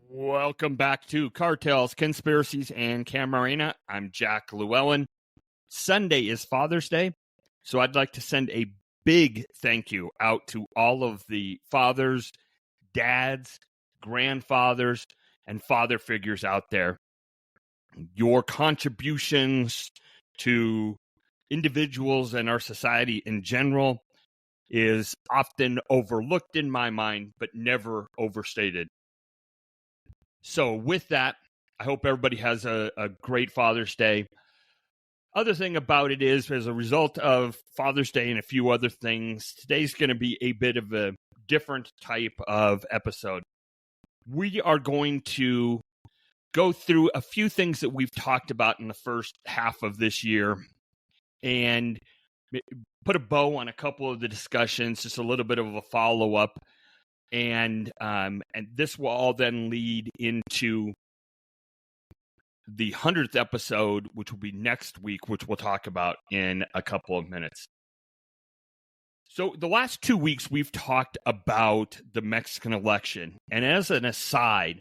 Welcome back to Cartels, Conspiracies, and MORENA. I'm Jack Llewellyn. Sunday is Father's Day, so I'd like to send a big thank you out to all of the fathers, dads, grandfathers, and father figures out there. Your contributions to individuals and our society in general is often overlooked in my mind, but never overstated. So with that, I hope everybody has a great Father's Day. Other thing about it is, as a result of Father's Day and a few other things, today's going to be a bit of a different type of episode. We are going to go through a few things that we've talked about in the first half of this year and put a bow on a couple of the discussions, just a little bit of a follow-up. And this will all then lead into the 100th episode, which will be next week, which we'll talk about in a couple of minutes. So the last 2 weeks, we've talked about the Mexican election. And as an aside,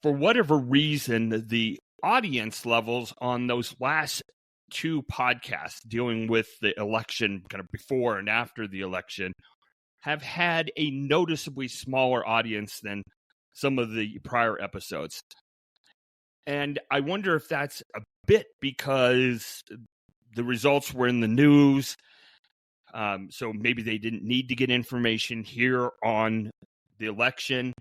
for whatever reason, the audience levels on those last two podcasts dealing with the election, kind of before and after the election, have had a noticeably smaller audience than some of the prior episodes. And I wonder if that's a bit because the results were in the news, so maybe they didn't need to get information here on the election.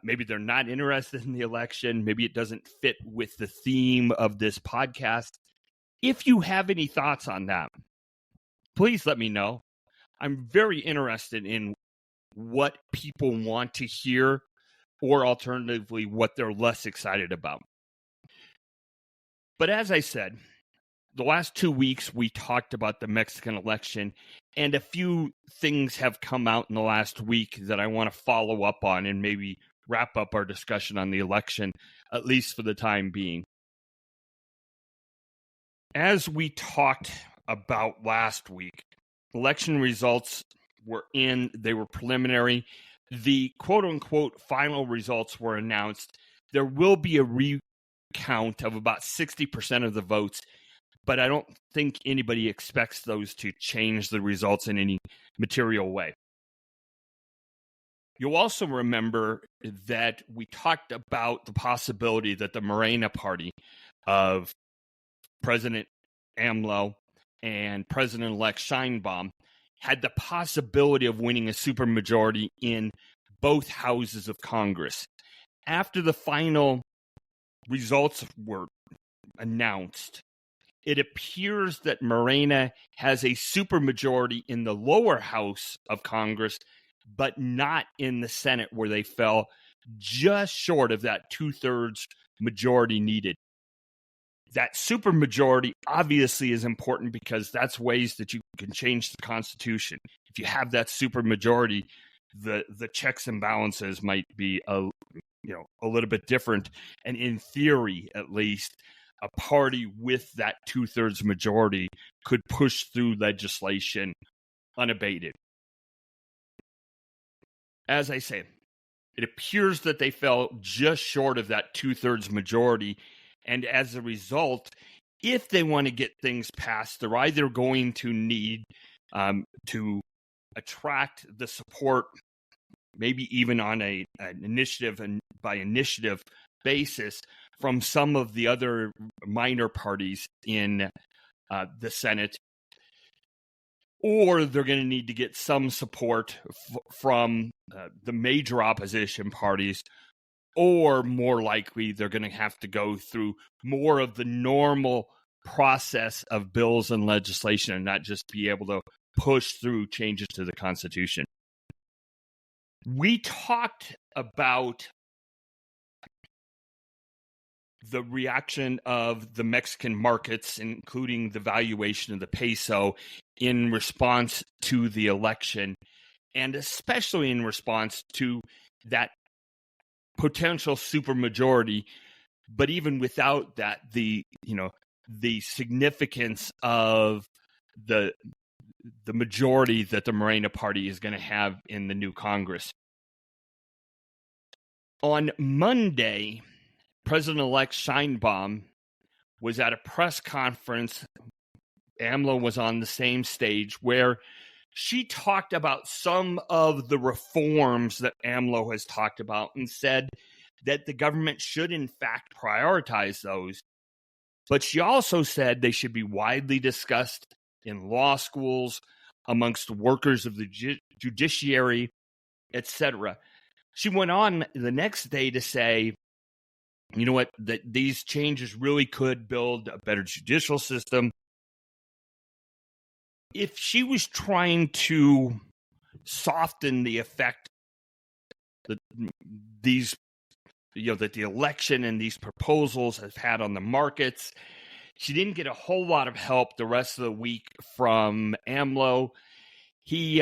Maybe they're not interested in the election. Maybe it doesn't fit with the theme of this podcast. If you have any thoughts on that, please let me know. I'm very interested in what people want to hear, or alternatively, what they're less excited about. But as I said, the last 2 weeks, we talked about the Mexican election, and a few things have come out in the last week that I want to follow up on and maybe wrap up our discussion on the election, at least for the time being. As we talked about last week, election results were in, they were preliminary. The quote-unquote final results were announced. There will be a recount of about 60% of the votes, but I don't think anybody expects those to change the results in any material way. You'll also remember that we talked about the possibility that the MORENA party of President AMLO and President-elect Sheinbaum had the possibility of winning a supermajority in both houses of Congress. After the final results were announced, it appears that MORENA has a supermajority in the lower house of Congress, but not in the Senate, where they fell just short of that two-thirds majority needed. That supermajority obviously is important because that's ways that you can change the Constitution. If you have that supermajority, the checks and balances might be a little bit different. And in theory, at least, a party with that two-thirds majority could push through legislation unabated. As I say, it appears that they fell just short of that two-thirds majority. And as a result, if they want to get things passed, they're either going to need to attract the support, maybe even on an initiative and by initiative basis, from some of the other minor parties in the Senate, or they're going to need to get some support from the major opposition parties. Or more likely, they're going to have to go through more of the normal process of bills and legislation and not just be able to push through changes to the Constitution. We talked about the reaction of the Mexican markets, including the valuation of the peso, in response to the election, and especially in response to that potential supermajority. But even without that, the significance of the majority that the MORENA party is going to have in the new Congress. On Monday, President-elect Sheinbaum was at a press conference. AMLO was on the same stage where she talked about some of the reforms that AMLO has talked about and said that the government should, in fact, prioritize those. But she also said they should be widely discussed in law schools, amongst workers of the judiciary, etc. She went on the next day to say, you know what, that these changes really could build a better judicial system. If she was trying to soften the effect that these, that the election and these proposals have had on the markets, she didn't get a whole lot of help the rest of the week from AMLO. He,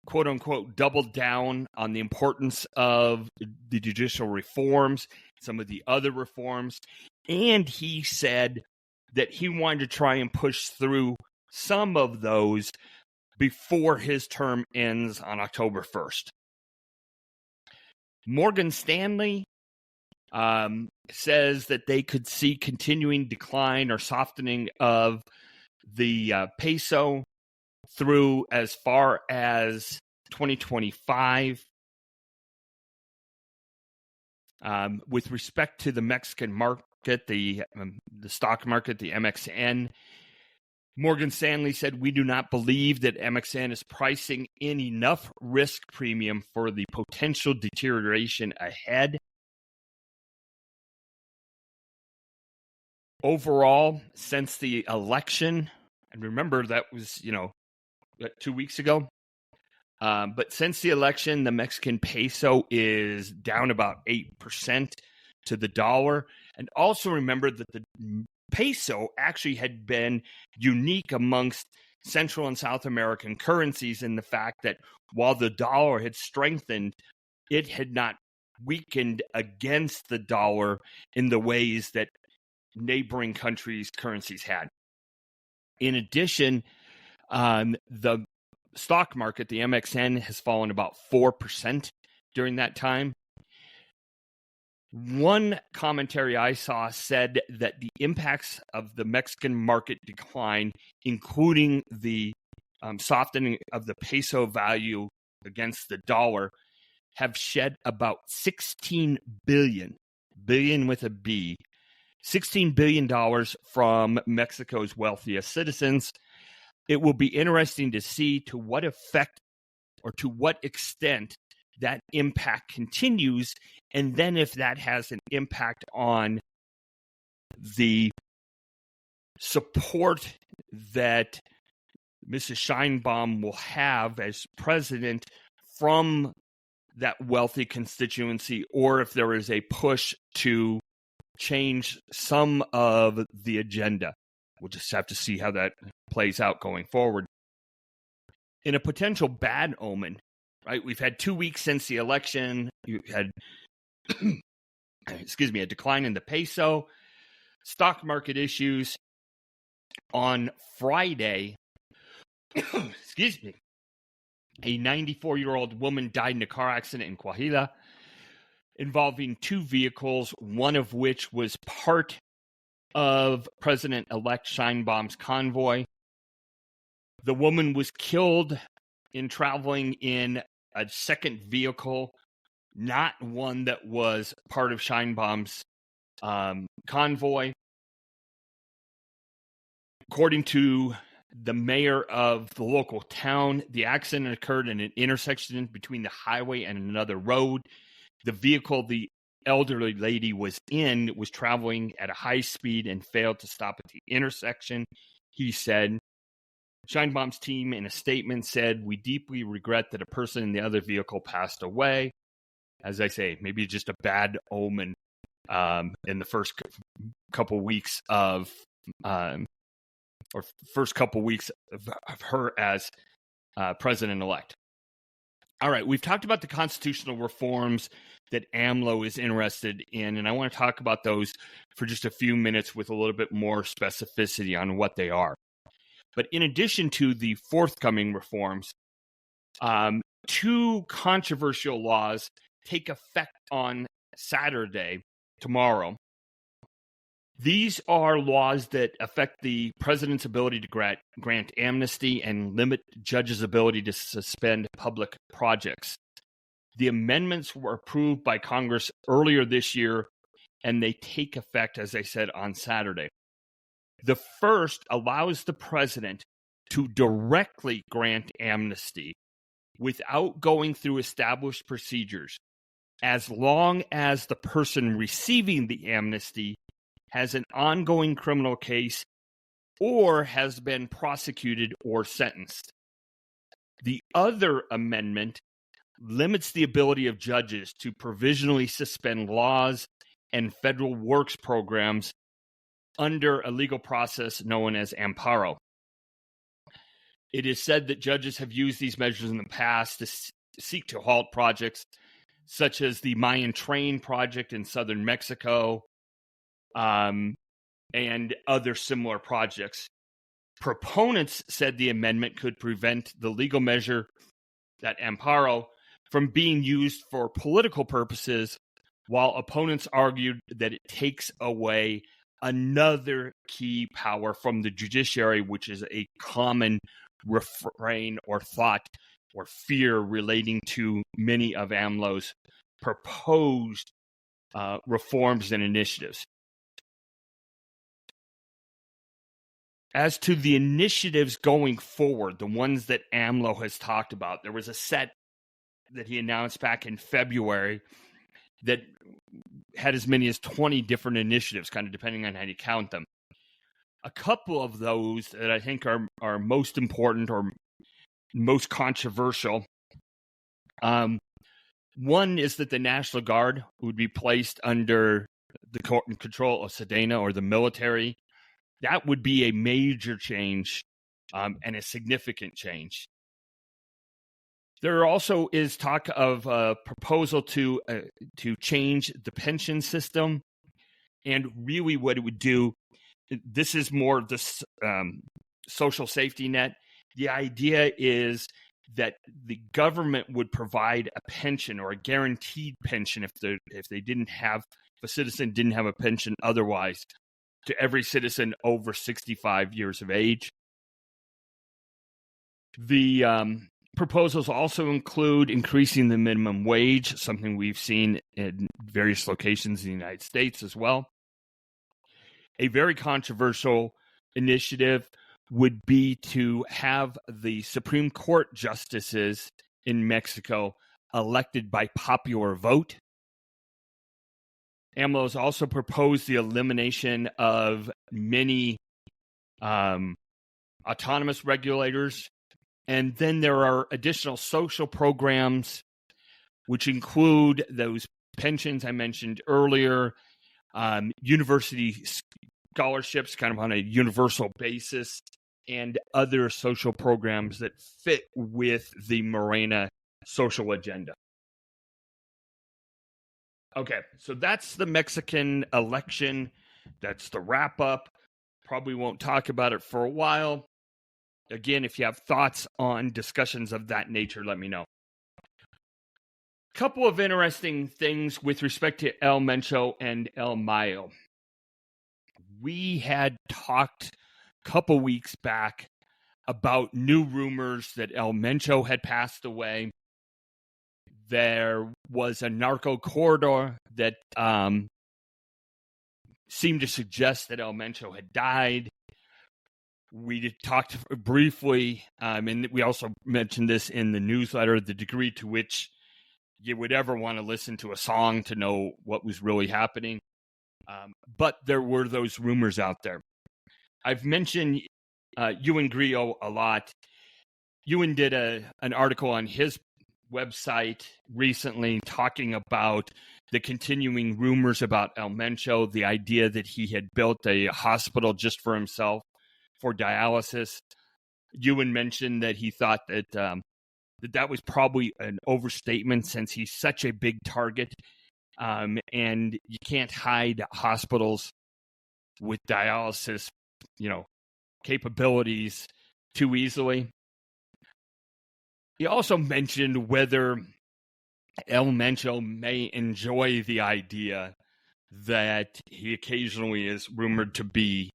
quote unquote, doubled down on the importance of the judicial reforms, some of the other reforms, and he said that he wanted to try and push through some of those before his term ends on October 1st. Morgan Stanley says that they could see continuing decline or softening of the peso through as far as 2025. With respect to the Mexican market, the stock market, the MXN, Morgan Stanley said, we do not believe that MXN is pricing in enough risk premium for the potential deterioration ahead. Overall, since the election, and remember that was, 2 weeks ago, but since the election, the Mexican peso is down about 8% to the dollar. And also remember that the peso actually had been unique amongst Central and South American currencies in the fact that while the dollar had strengthened, it had not weakened against the dollar in the ways that neighboring countries' currencies had. In addition, the stock market, the MXN, has fallen about 4% during that time. One commentary I saw said that the impacts of the Mexican market decline, including the softening of the peso value against the dollar, have shed about $16 billion with a B, $16 billion from Mexico's wealthiest citizens. It will be interesting to see to what effect or to what extent that impact continues, and then if that has an impact on the support that Mrs. Sheinbaum will have as president from that wealthy constituency, or if there is a push to change some of the agenda. We'll just have to see how that plays out going forward. In a potential bad omen, right? We've had 2 weeks since the election. You had, a decline in the peso, stock market issues. On Friday, a 94-year-old woman died in a car accident in Coahuila involving two vehicles, one of which was part of President-elect Sheinbaum's convoy. The woman was killed in traveling in a second vehicle, not one that was part of Sheinbaum's convoy. According to the mayor of the local town, the accident occurred in an intersection between the highway and another road. The vehicle the elderly lady was in was traveling at a high speed and failed to stop at the intersection, he said. Sheinbaum's team in a statement said, "We deeply regret that a person in the other vehicle passed away." As I say, maybe just a bad omen in the first couple weeks of her as president-elect. All right, we've talked about the constitutional reforms that AMLO is interested in, and I want to talk about those for just a few minutes with a little bit more specificity on what they are. But in addition to the forthcoming reforms, two controversial laws take effect on Saturday, tomorrow. These are laws that affect the president's ability to grant amnesty and limit judges' ability to suspend public projects. The amendments were approved by Congress earlier this year, and they take effect, as I said, on Saturday. The first allows the president to directly grant amnesty without going through established procedures, as long as the person receiving the amnesty has an ongoing criminal case or has been prosecuted or sentenced. The other amendment limits the ability of judges to provisionally suspend laws and federal works programs under a legal process known as amparo. It is said that judges have used these measures in the past to seek to halt projects such as the Mayan train project in southern Mexico, and other similar projects. Proponents said the amendment could prevent the legal measure, that amparo, from being used for political purposes, while opponents argued that it takes away another key power from the judiciary, which is a common refrain or thought or fear relating to many of AMLO's proposed reforms and initiatives. As to the initiatives going forward, the ones that AMLO has talked about, there was a set that he announced back in February that had as many as 20 different initiatives, kind of depending on how you count them. A couple of those that I think are most important or most controversial. One is that the National Guard would be placed under the control of Sedena or the military. That would be a major change and a significant change. There also is talk of a proposal to change the pension system, and really what it would do, this is more the social safety net. The idea is that the government would provide a pension or a guaranteed pension if a citizen didn't have a pension otherwise, to every citizen over 65 years of age. The proposals also include increasing the minimum wage, something we've seen in various locations in the United States as well. A very controversial initiative would be to have the Supreme Court justices in Mexico elected by popular vote. AMLO has also proposed the elimination of many autonomous regulators. And then there are additional social programs, which include those pensions I mentioned earlier, university scholarships kind of on a universal basis, and other social programs that fit with the MORENA social agenda. Okay, so that's the Mexican election. That's the wrap up. Probably won't talk about it for a while. Again, if you have thoughts on discussions of that nature, let me know. A couple of interesting things with respect to El Mencho and El Mayo. We had talked a couple weeks back about new rumors that El Mencho had passed away. There was a narco corridor that seemed to suggest that El Mencho had died. We talked briefly, and we also mentioned this in the newsletter, the degree to which you would ever want to listen to a song to know what was really happening. But there were those rumors out there. I've mentioned Ewan Grillo a lot. Ewan did an article on his website recently talking about the continuing rumors about El Mencho, the idea that he had built a hospital just for himself for dialysis. Ewan mentioned that he thought that that was probably an overstatement since he's such a big target, and you can't hide hospitals with dialysis, capabilities too easily. He also mentioned whether El Mencho may enjoy the idea that he occasionally is rumored to be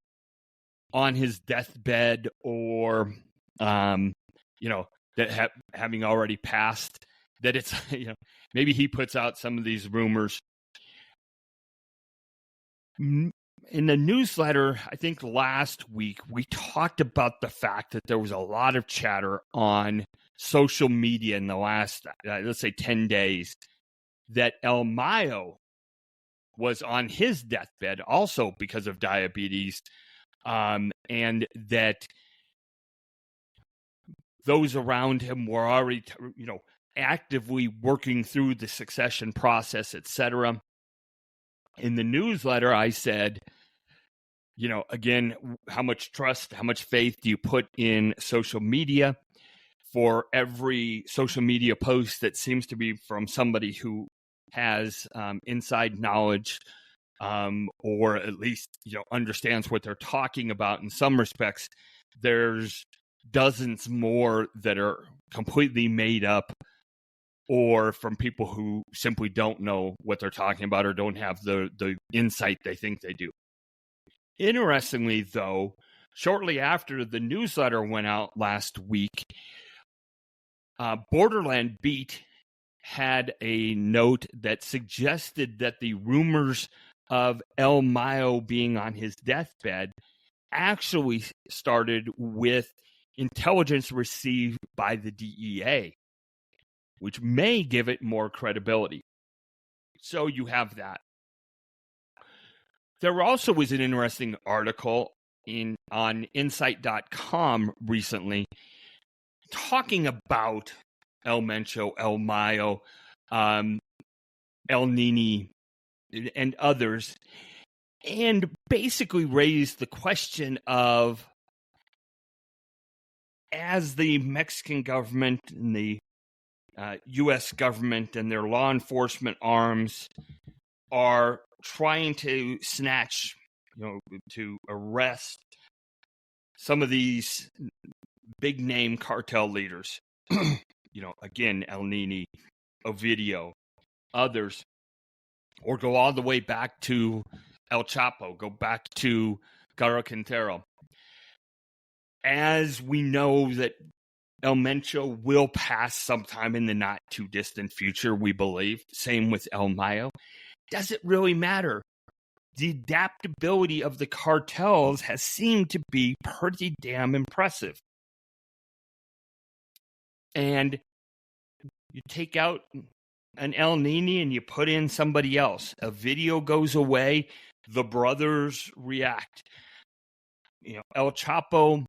on his deathbed or, that having already passed, that it's, maybe he puts out some of these rumors. In the newsletter, I think last week, we talked about the fact that there was a lot of chatter on social media in the last, let's say, 10 days, that El Mayo was on his deathbed also because of diabetes, and that those around him were already, actively working through the succession process, etc. In the newsletter, I said, again, how much trust, how much faith do you put in social media? For every social media post that seems to be from somebody who has inside knowledge, or at least understands what they're talking about in some respects, there's dozens more that are completely made up or from people who simply don't know what they're talking about or don't have the insight they think they do. Interestingly, though, shortly after the newsletter went out last week, Borderland Beat had a note that suggested that the rumors of El Mayo being on his deathbed actually started with intelligence received by the DEA, which may give it more credibility. So you have that. There also was an interesting article on Insight.com recently talking about El Mencho, El Mayo, El Nini, and others, and basically raised the question of, as the Mexican government and the U.S. government and their law enforcement arms are trying to snatch, to arrest some of these big name cartel leaders, again, El Nini, Ovidio, others, or go all the way back to El Chapo, go back to Caro Quintero. As we know that El Mencho will pass sometime in the not too distant future, we believe. Same with El Mayo. Does it really matter? The adaptability of the cartels has seemed to be pretty damn impressive. And you take out an El Nini and you put in somebody else. A video goes away. The brothers react. El Chapo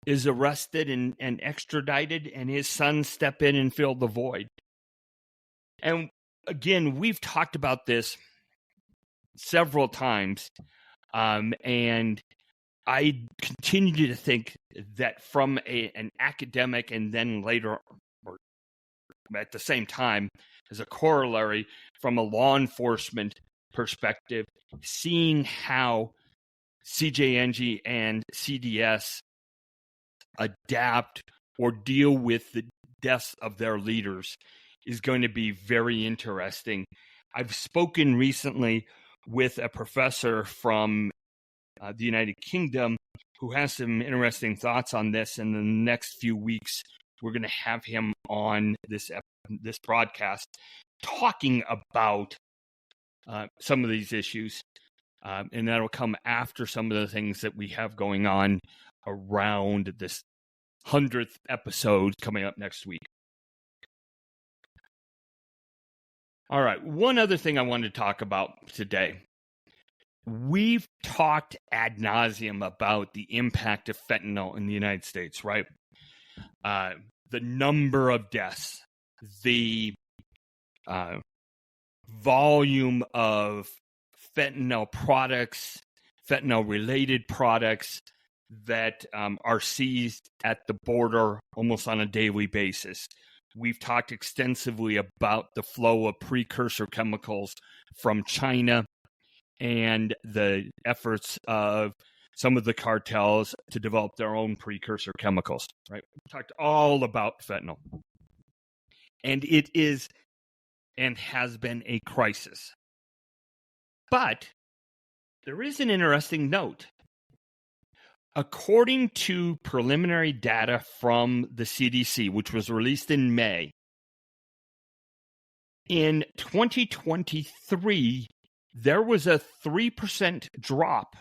is arrested and extradited, and his sons step in and fill the void. And again, we've talked about this several times, and I continue to think that from an academic and then later, or at the same time, as a corollary from a law enforcement perspective, seeing how CJNG and CDS adapt or deal with the deaths of their leaders is going to be very interesting. I've spoken recently with a professor from the United Kingdom who has some interesting thoughts on this. In the next few weeks, we're going to have him on this broadcast talking about some of these issues. And that'll come after some of the things that we have going on around this 100th episode coming up next week. All right, one other thing I wanted to talk about today. We've talked ad nauseum about the impact of fentanyl in the United States, right? The number of deaths, the volume of fentanyl products, fentanyl-related products that are seized at the border almost on a daily basis. We've talked extensively about the flow of precursor chemicals from China and the efforts of some of the cartels to develop their own precursor chemicals, right? We talked all about fentanyl. And it is and has been a crisis. But there is an interesting note. According to preliminary data from the CDC, which was released in May, in 2023, there was a 3% drop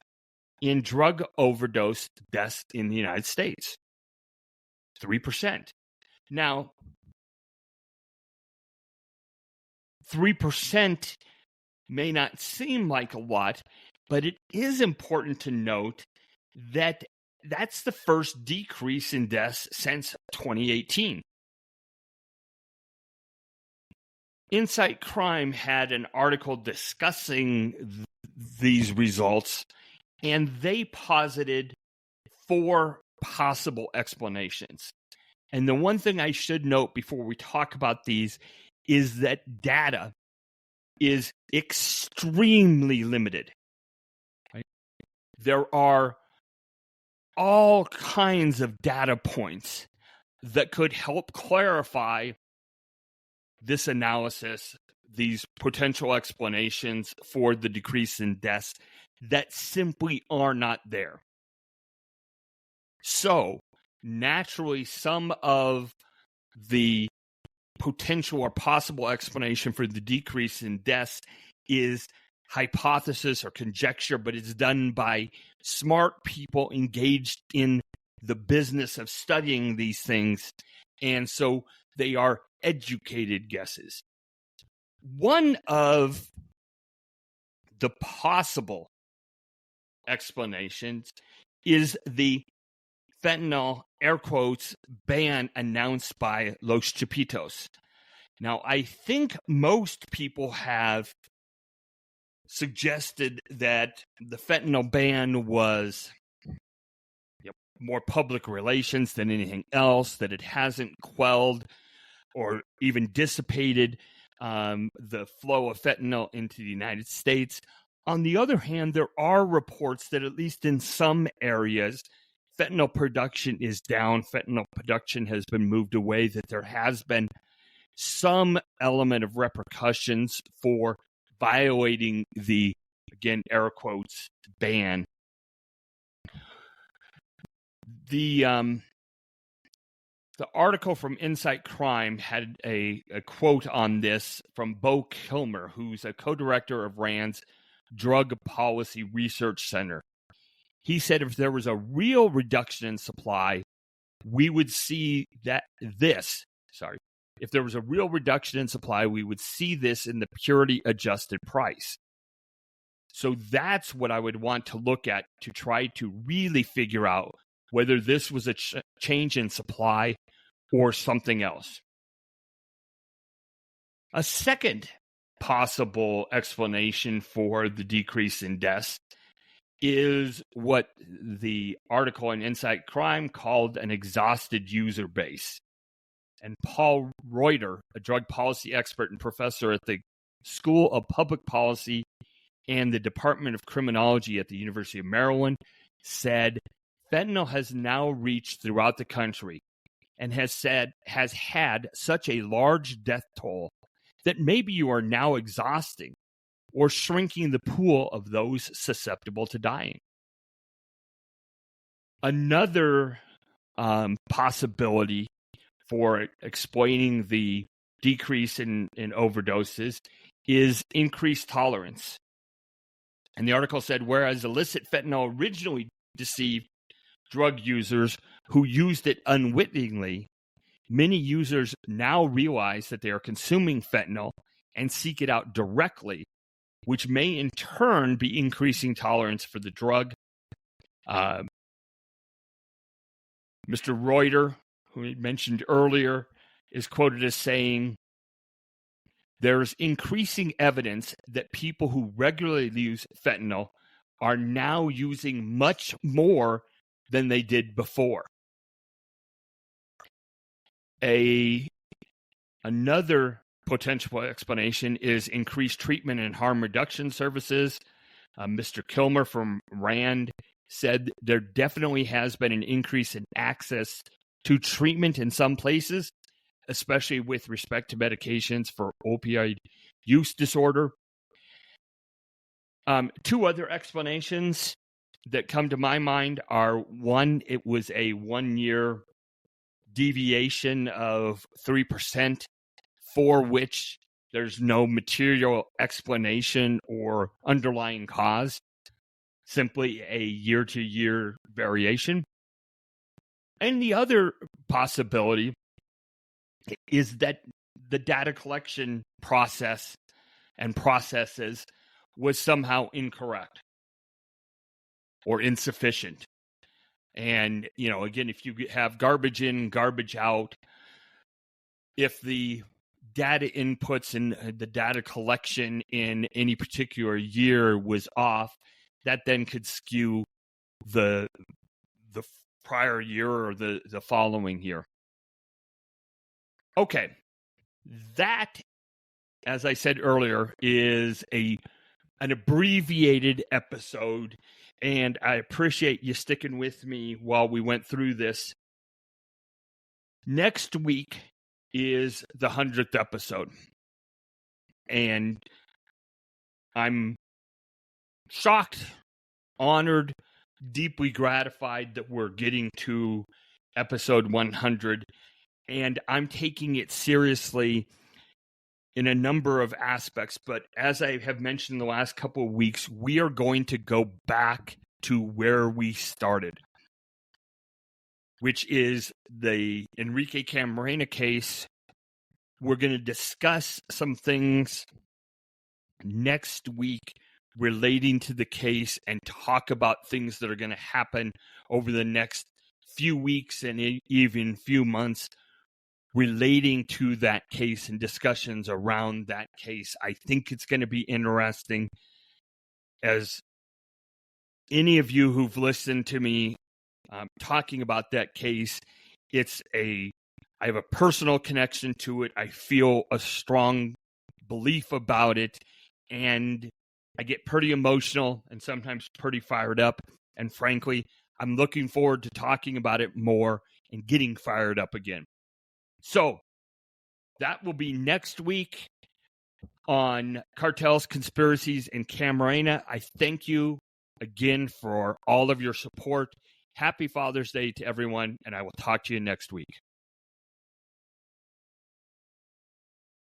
in drug overdose deaths in the United States. 3%. Now, 3% may not seem like a lot, but it is important to note that that's the first decrease in deaths since 2018. Insight Crime had an article discussing these results, and they posited 4 possible explanations. And the one thing I should note before we talk about these is that data is extremely limited. Right? There are all kinds of data points that could help clarify this analysis, these potential explanations for the decrease in deaths that simply are not there. So, naturally, some of the potential or possible explanation for the decrease in deaths is hypothesis or conjecture, but it's done by smart people engaged in the business of studying these things. And so they are educated guesses. One of the possible explanations is the fentanyl, air quotes, ban announced by Los Chapitos. Now, I think most people have suggested that the fentanyl ban was more public relations than anything else, that it hasn't quelled or even dissipated the flow of fentanyl into the United States. On the other hand, there are reports that at least in some areas, fentanyl production is down, fentanyl production has been moved away, that there has been some element of repercussions for violating the, again, air quotes, ban. The article from Insight Crime had a quote on this from Bo Kilmer, who's a co-director of RAND's Drug Policy Research Center. He said if there was a real reduction in supply, we would see if there was a real reduction in supply, we would see this in the purity adjusted price. So that's what I would want to look at to try to really figure out whether this was a change in supply or something else. A second possible explanation for the decrease in deaths is what the article in Insight Crime called an exhausted user base. And Paul Reuter, a drug policy expert and professor at the School of Public Policy and the Department of Criminology at the University of Maryland, said fentanyl has now reached throughout the country and has had such a large death toll that maybe you are now exhausting or shrinking the pool of those susceptible to dying. Another possibility for explaining the decrease in overdoses is increased tolerance. And the article said, whereas illicit fentanyl originally deceived drug users who used it unwittingly, many users now realize that they are consuming fentanyl and seek it out directly, which may in turn be increasing tolerance for the drug. Mr. Reuter, who we mentioned earlier, is quoted as saying, there's increasing evidence that people who regularly use fentanyl are now using much more than they did before. Another potential explanation is increased treatment and harm reduction services. Mr. Kilmer from RAND said there definitely has been an increase in access to treatment in some places, especially with respect to medications for opioid use disorder. Two other explanations that come to my mind are, one, it was a 1 year deviation of 3%, for which there's no material explanation or underlying cause, simply a year-to-year variation. And the other possibility is that the data collection process and processes was somehow incorrect or insufficient. And, again, if you have garbage in, garbage out, if the data inputs and the data collection in any particular year was off, that then could skew the prior year or the following year. Okay. That, as I said earlier, is an abbreviated episode, and I appreciate you sticking with me while we went through this. Next week is the 100th episode, and I'm shocked, honored, deeply gratified that we're getting to episode 100, and I'm taking it seriously in a number of aspects. But as I have mentioned the last couple of weeks, we are going to go back to where we started, which is the Enrique Camarena case. We're going to discuss some things next week relating to the case and talk about things that are going to happen over the next few weeks and even few months relating to that case and discussions around that case. I think it's going to be interesting. As any of you who've listened to me talking about that case, I have a personal connection to it. I feel a strong belief about it, and I get pretty emotional and sometimes pretty fired up. And frankly, I'm looking forward to talking about it more and getting fired up again. So that will be next week on Cartels, Conspiracies, and Camarena. I thank you again for all of your support. Happy Father's Day to everyone, and I will talk to you next week.